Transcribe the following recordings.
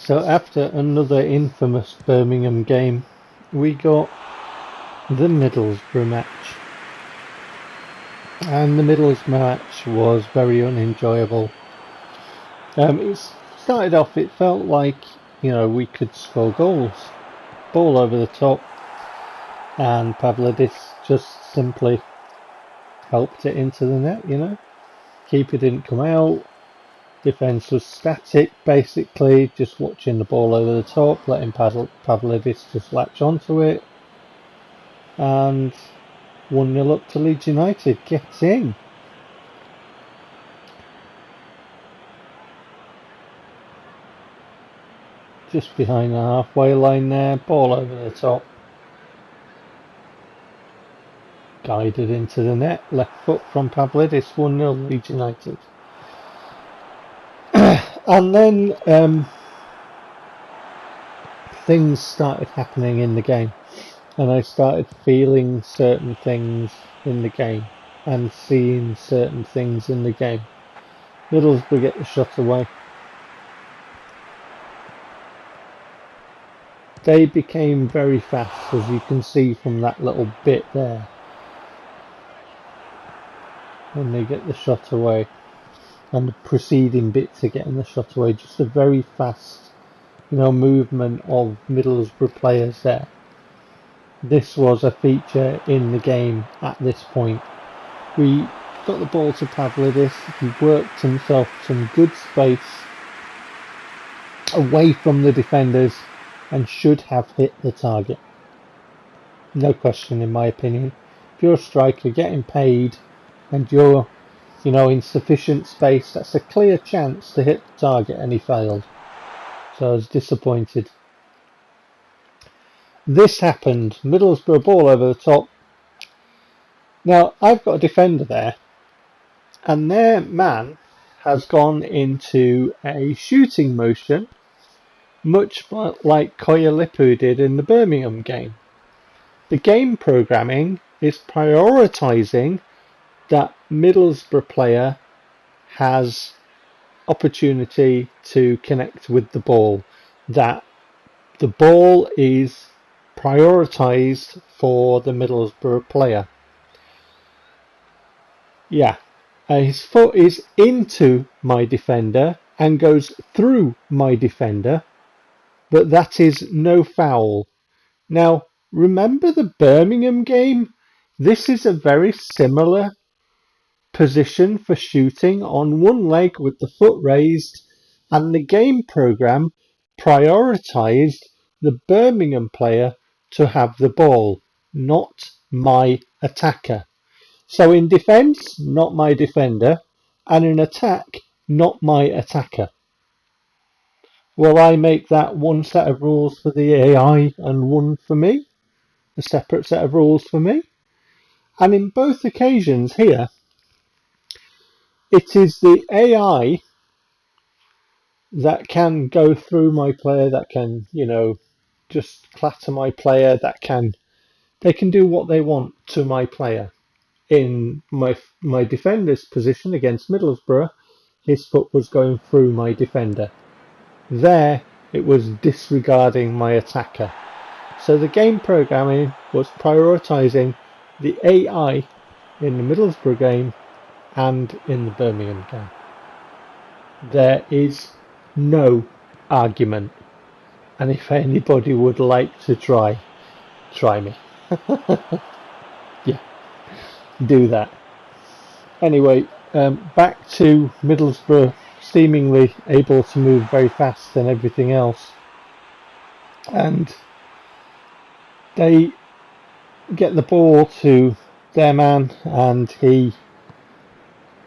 So after another infamous Birmingham game, we got the Middlesbrough match. And the Middlesbrough match was very unenjoyable. It started off, it felt like, we could score goals. Ball over the top, and Pavlidis just simply helped it into the net, Keeper didn't come out. Defence was static, basically, just watching the ball over the top, letting Pavlidis just latch onto it. And 1-0 up to Leeds United. Get in. Just behind the halfway line there, ball over the top. Guided into the net, left foot from Pavlidis, 1-0 Leeds United. And then things started happening in the game, and I started feeling certain things in the game and seeing certain things in the game. Middlesbrough get the shot away. They became very fast, as you can see from that little bit there. When they get the shot away, and the preceding bits of getting the shot away, just a very fast, movement of Middlesbrough players there. This was a feature in the game at this point. We got the ball to Pavlidis, he worked himself some good space away from the defenders and should have hit the target. No question, in my opinion. If you're a striker getting paid and you're in sufficient space, that's a clear chance to hit the target, and he failed. So I was disappointed. This happened. Middlesbrough ball over the top. Now, I've got a defender there, and their man has gone into a shooting motion, much like Koyalipu did in the Birmingham game. The game programming is prioritising that Middlesbrough player has opportunity to connect with the ball, that the ball is prioritised for the Middlesbrough player. His foot is into my defender and goes through my defender, but that is no foul. Now, remember the Birmingham game? This is a very similar position for shooting on one leg with the foot raised, and the game program prioritised the Birmingham player to have the ball, not my attacker. So in defence, not my defender, and in attack, not my attacker. Will I make that one set of rules for the AI and one for me? A separate set of rules for me? And in both occasions here, it is the AI that can go through my player, that can, just clatter my player, they can do what they want to my player. In my defender's position against Middlesbrough, his foot was going through my defender. There, it was disregarding my attacker. So the game programming was prioritising the AI in the Middlesbrough game and in the Birmingham game. There is no argument, and if anybody would like to try me. Yeah, do that. Anyway, back to Middlesbrough seemingly able to move very fast and everything else, and they get the ball to their man, and he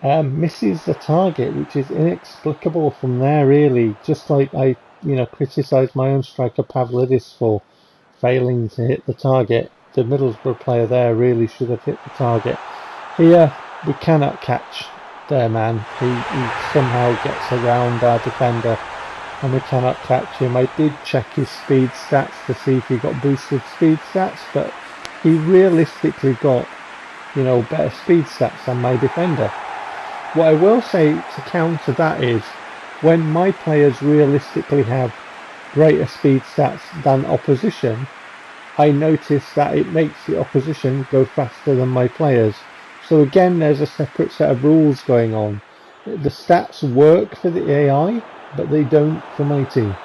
misses the target, which is inexplicable from there, really. Just like I, criticised my own striker Pavlidis for failing to hit the target, the Middlesbrough player there really should have hit the target. Here, we cannot catch their man. He somehow gets around our defender, and we cannot catch him. I did check his speed stats to see if he got boosted speed stats, but he realistically got, better speed stats than my defender. What I will say to counter that is, when my players realistically have greater speed stats than opposition, I notice that it makes the opposition go faster than my players. So again, there's a separate set of rules going on. The stats work for the AI, but they don't for my team.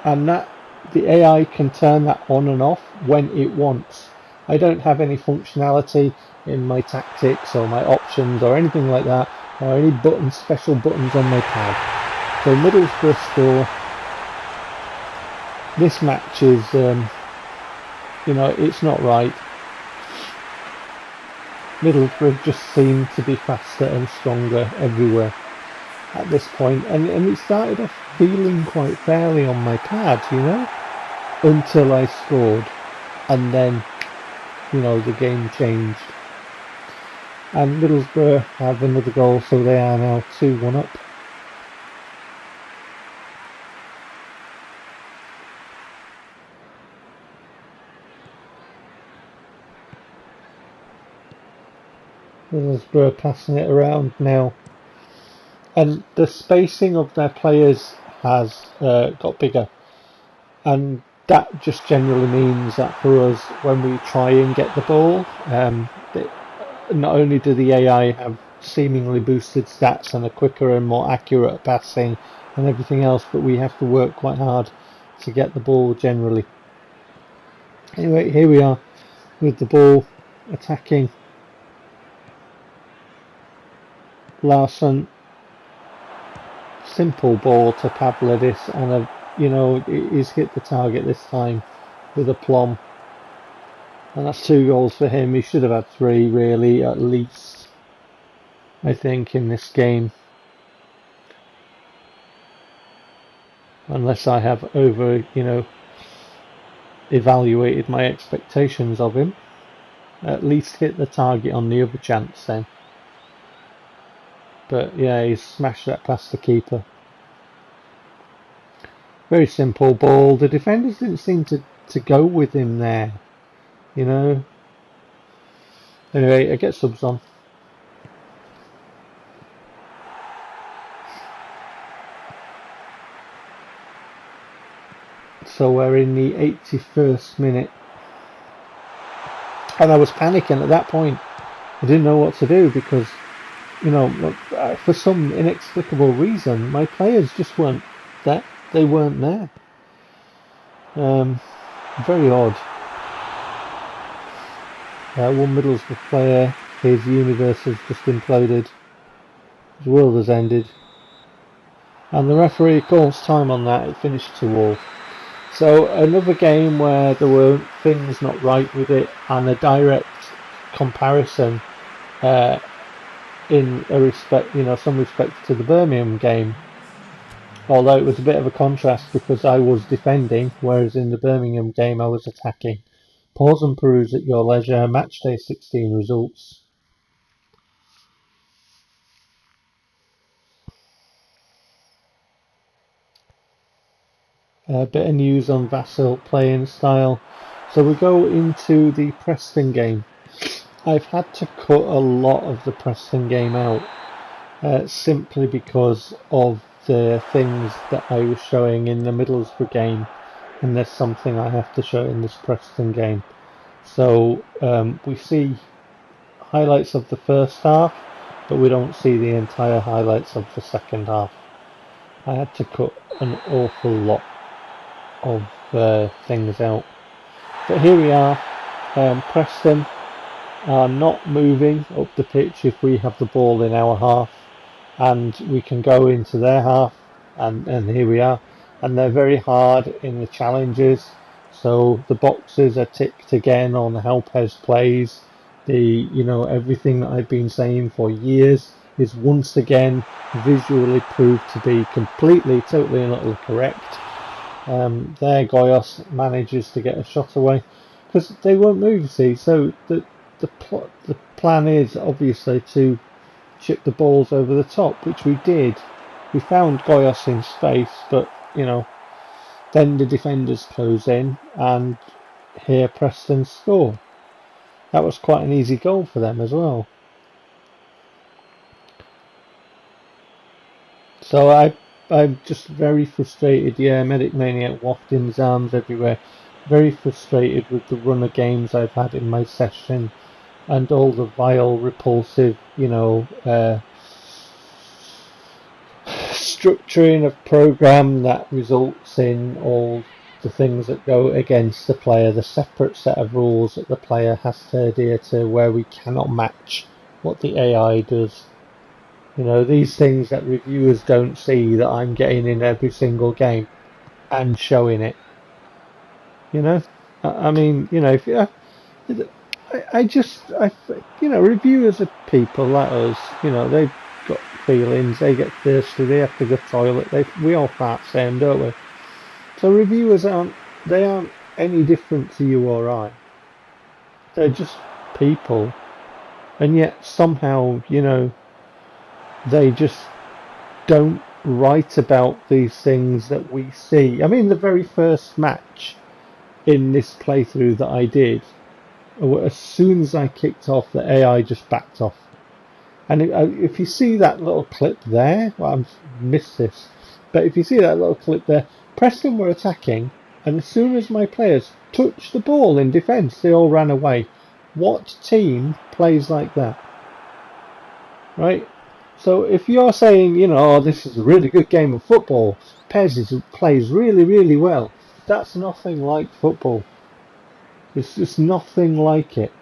And that the AI can turn that on and off when it wants. I don't have any functionality in my tactics or my options or anything like that, or any buttons, special buttons on my pad. So Middlesbrough score. This match is, it's not right. Middlesbrough just seem to be faster and stronger everywhere at this point, and it started off feeling quite fairly on my pad, until I scored, and then, the game changed. And Middlesbrough have another goal, so they are now 2-1 up. Middlesbrough passing it around now, and the spacing of their players has got bigger, and that just generally means that for us, when we try and get the ball, not only do the AI have seemingly boosted stats and a quicker and more accurate passing and everything else, but we have to work quite hard to get the ball generally. Anyway, here we are with the ball attacking. Larson, simple ball to Pavlidis, and he's hit the target this time with aplomb, and that's 2 goals for him. He should have had 3 really, at least, I think, in this game, unless I have evaluated my expectations of him. At least hit the target on the other chance then. But yeah, he's smashed that past the keeper. Very simple ball. The defenders didn't seem to go with him there, Anyway, I get subs on. So we're in the 81st minute. And I was panicking at that point. I didn't know what to do because, for some inexplicable reason, my players just weren't there. They weren't there. Very odd. One Middlesbrough player, his universe has just imploded. His world has ended. And the referee calls time on that. It finished 2-2. So another game where there were things not right with it, and a direct comparison in a respect, some respect to the Birmingham game. Although it was a bit of a contrast because I was defending, whereas in the Birmingham game I was attacking. Pause and peruse at your leisure. Matchday 16 results. A bit of news on Vassell playing style. So we go into the Preston game. I've had to cut a lot of the Preston game out simply because of the things that I was showing in the Middlesbrough game, and there's something I have to show in this Preston game. So we see highlights of the first half, but we don't see the entire highlights of the second half. I had to cut an awful lot of things out. But here we are. Preston are not moving up the pitch if we have the ball in our half, and we can go into their half, and here we are. And they're very hard in the challenges, so the boxes are ticked again on how PES plays. Everything that I've been saying for years is once again visually proved to be totally and utterly correct. There Goyos manages to get a shot away because they won't move, see. So the plan is obviously to chip the balls over the top, which we did. We found Goyos in space, but then the defenders close in, and here Preston score. That was quite an easy goal for them as well. So I I'm just very frustrated. Yeah, Medic Maniac wafting his arms everywhere. Very frustrated with the run of games I've had in my session and all the vile, repulsive, structuring of program that results in all the things that go against the player, the separate set of rules that the player has to adhere to, where we cannot match what the AI does. These things that reviewers don't see that I'm getting in every single game and showing it. I mean, if reviewers are people like us. They've got feelings. They get thirsty. They have to go to the toilet. We all fart same, don't we? So reviewers aren't any different to you or I. They're just people, and yet somehow, they just don't write about these things that we see. I mean, the very first match in this playthrough that I did, as soon as I kicked off, the AI just backed off. And if you see that little clip there, well, I've missed this, but if you see that little clip there, Preston were attacking, and as soon as my players touched the ball in defence, they all ran away. What team plays like that? Right? So if you're saying, this is a really good game of football, PES plays really, really well, that's nothing like football. It's just nothing like it.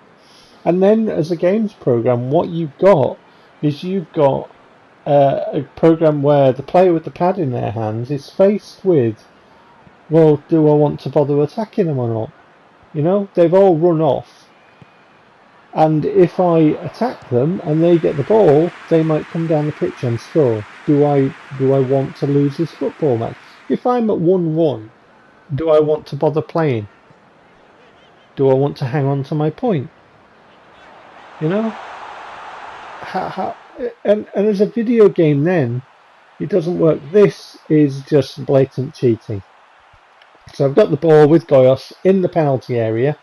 And then as a games program, what you've got is a program where the player with the pad in their hands is faced with, well, do I want to bother attacking them or not? They've all run off. And if I attack them and they get the ball, they might come down the pitch and score. Do I want to lose this football match? If I'm at 1-1, do I want to bother playing? Do I want to hang on to my point? And as a video game then, it doesn't work. This is just blatant cheating. So I've got the ball with Goyos in the penalty area,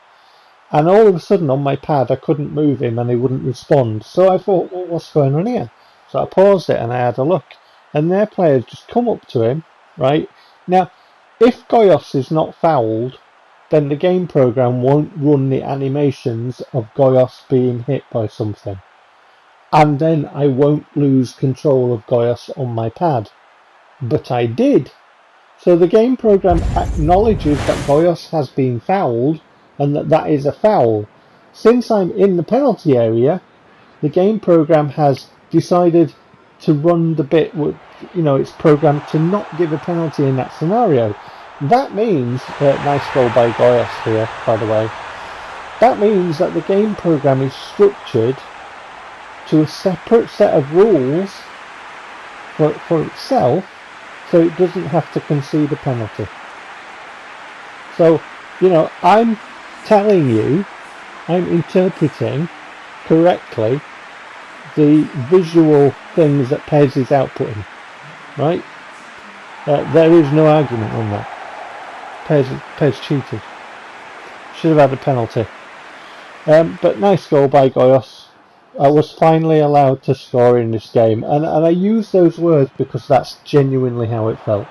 and all of a sudden on my pad I couldn't move him and he wouldn't respond. So I thought, well, what's going on here? So I paused it and I had a look, and their players just come up to him, right? Now, if Goyos is not fouled, then the game program won't run the animations of Goyos being hit by something. And then I won't lose control of Goyos on my pad. But I did. So the game program acknowledges that Goyos has been fouled and that is a foul. Since I'm in the penalty area, the game program has decided to run the bit with, it's programmed to not give a penalty in that scenario. That means, nice goal by Goyos here, by the way, that means that the game program is structured to a separate set of rules for itself, so it doesn't have to concede a penalty. So, I'm telling you, I'm interpreting correctly the visual things that PES is outputting, right? There is no argument on that. PES cheated. Should have had a penalty. But nice goal by Goyos. I was finally allowed to score in this game, and I use those words because that's genuinely how it felt.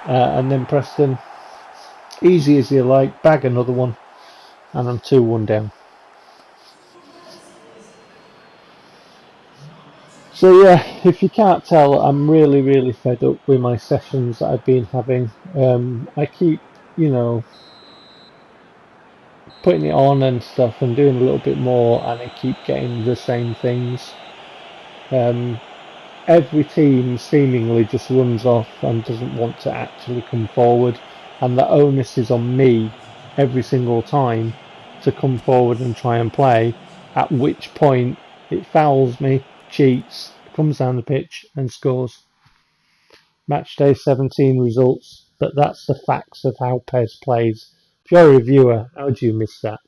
And then Preston, easy as you like, bag another one, and I'm 2-1 down. So yeah, if you can't tell, I'm really, really fed up with my sessions that I've been having. I keep, putting it on and stuff and doing a little bit more, and I keep getting the same things. Every team seemingly just runs off and doesn't want to actually come forward, and the onus is on me every single time to come forward and try and play, at which point it fouls me, cheats, comes down the pitch and scores. Match day 17 results, but that's the facts of how PES plays. If you're a reviewer, how do you miss that?